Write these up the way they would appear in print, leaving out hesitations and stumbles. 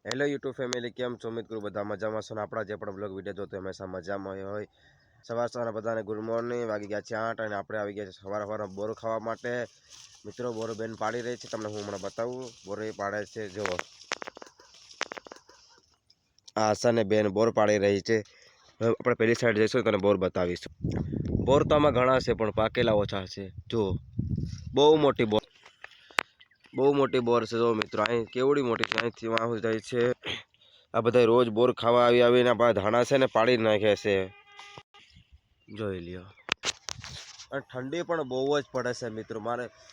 Hello YouTube family, કેમ છો? ઉમ્મીદ કરું બધા મજામાં છો ને આપણા જે પણ બ્લોગ વિડીયો જોતો હંમેશા મજામાં હોય. સવારના બધાને ગુડ મોર્નિંગ. વાગી ગયા છે 8 અને આપણે આવી ગયા છે સવારમાં બોર ખાવા માટે. મિત્રો, બોરો બેન પાડી રહી છે, તમને હું હમણાં બતાવું. બોરો એ પાડે છે, જો આ આશાને બેન બોર પાડી રહી છે. આપણે પેલી સાઈડ જઈશું તને બોર બતાવીશું. બોર તો આમાં ઘણા છે પણ પાકેલા ઓછા છે. જો બહુ મોટી બોર છે. જો મિત્રો, અહીં કેવડી મોટી છે, અહીંથી વાહ જાય છે. આ બધા રોજ બોર ખાવા આવીને ધાણા છે ને પાડી નાખે છે, જોઈ લ્યો. અને ઠંડી પણ બહુ જ પડે છે મિત્રો.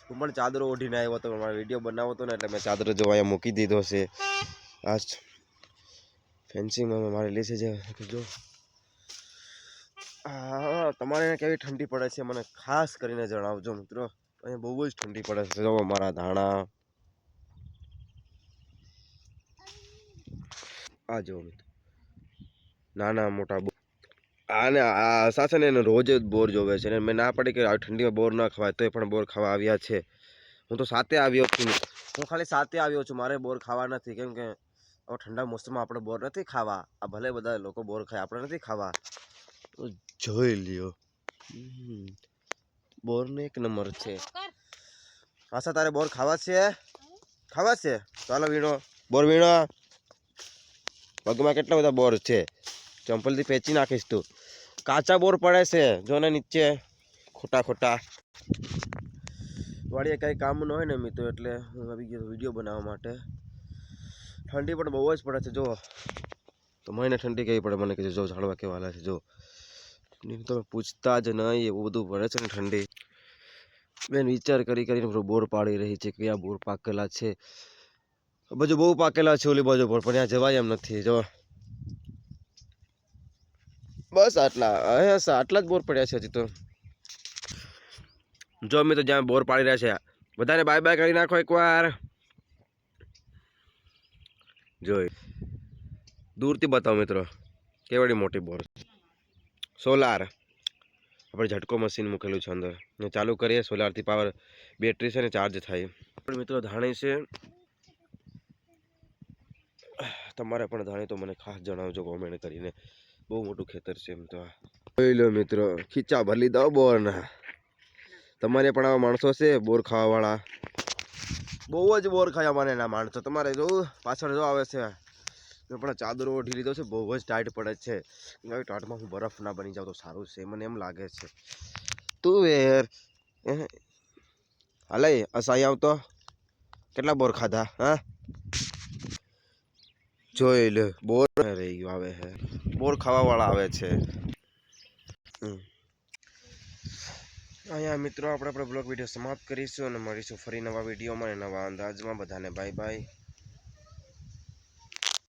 હું પણ ચાદરો ઓઢીને આવ્યો હતો, મારે વિડીયો બનાવો હતો ને એટલે મેં ચાદરો જો અહીંયા મૂકી દીધો છે. આ ફેન્સિંગમાં મારી લીધી છે. જો હા, તમારે કેવી ઠંડી પડે છે મને ખાસ કરીને જણાવજો મિત્રો. અહીંયા બહુ જ ઠંડી પડે છે. જો મારા ધાણા આ જો મિત્રો, નાના મોટા આને આ સાથે ને રોજ જ બોર જોવે છે. મેં ના પડી કે આ ઠંડીમાં બોર ના ખવાય, તોય પણ બોર ખાવા આવ્યા છે. હું તો સાથે આવ્યો છું, હું ખાલી સાથે આવ્યો છું. મારે બોર ખાવા નથી, કેમ કે ઠંડા મોસમમાં આપણે બોર નથી ખાવા. આ ભલે બધા લોકો બોર ખાય, આપણે નથી ખાવા. જોઈ લ્યો, બોર ને એક નંબર છે. આશા, તારે બોર ખાવા છે? ખાવા છે? ચાલો વીણો, બોર વીણો. પગમાં કેટલા બધા બોર છે, ચંપલથી પેચી નાખીશ તું. કાચા બોર પડે છે જો ને નીચે, ખોટા વાડીએ કંઈ કામ ન હોય ને મિત્રો, એટલે હું આવી ગયો વિડીયો બનાવવા માટે. ઠંડી પણ બહુ જ પડે છે. જો તો મને ઠંડી કેવી પડે મને કીધું. જો ઝાડવા કેવા હાલે છે, જો તમે પૂછતા જ નહીં, એવું બધું પડે છે ને ઠંડી. બેન વિચાર કરીને બોર પાડી રહી છે. કયા બોર પાકેલા છે? બાજુ બહુ પાકેલા છે, ઓલી બાજુ પર, પણ ત્યાં જવાય એમ નથી. જો બસ આટલા જ બોર પડ્યા છે હજી તો. જો અમે તો જ્યાં બોર પાડી રહ્યા છે, બધાને બાય બાય કરી નાખો એકવાર. જોઈ દૂરથી બતાવો મિત્રો, કેવડી મોટી બોર. સોલાર આપણે ઝટકો મશીન મૂકેલું છે અંદર, ચાલુ કરીએ સોલારથી પાવર, બેટરી છે ને ચાર્જ થાય. પણ મિત્રો ધાણી છે, તમારે પણ ધાણી તો મને ખાસ જણાવજો કોમેન્ટ કરીને. બહુ મોટું ખેતર છે એમ તો. જોઈ લો મિત્રો, ખીચા ભરી દો બોરના. તમારે પણ આવા માણસો છે બોર ખાવા વાળા? બહુ જ બોર ખાયા મને એના માણસો. તમારે જોવું પાછળ જો આવે છે, મેં પણ ચાદરો ઓઢી લીધો છે. બહુ જ ટાઈટ પડે છે. આવી ટાઈટમાં હું બરફ ના બની જાઉં તો સારું છે, મને એમ લાગે છે. તું યાર હાલે અસાઈ આવતો, કેટલા બોર ખાધા? હા, જોઈ લે, બોર રહી ગયો આવે છે. બોર ખાવા વાળા આવે છે. અહીંયા મિત્રો આપણે બ્લોગ વિડીયો સમાપ્ત કરીશું અને મળીશું ફરી નવા વિડીયોમાં અને નવા અંદાજમાં. બધાને બાય બાય.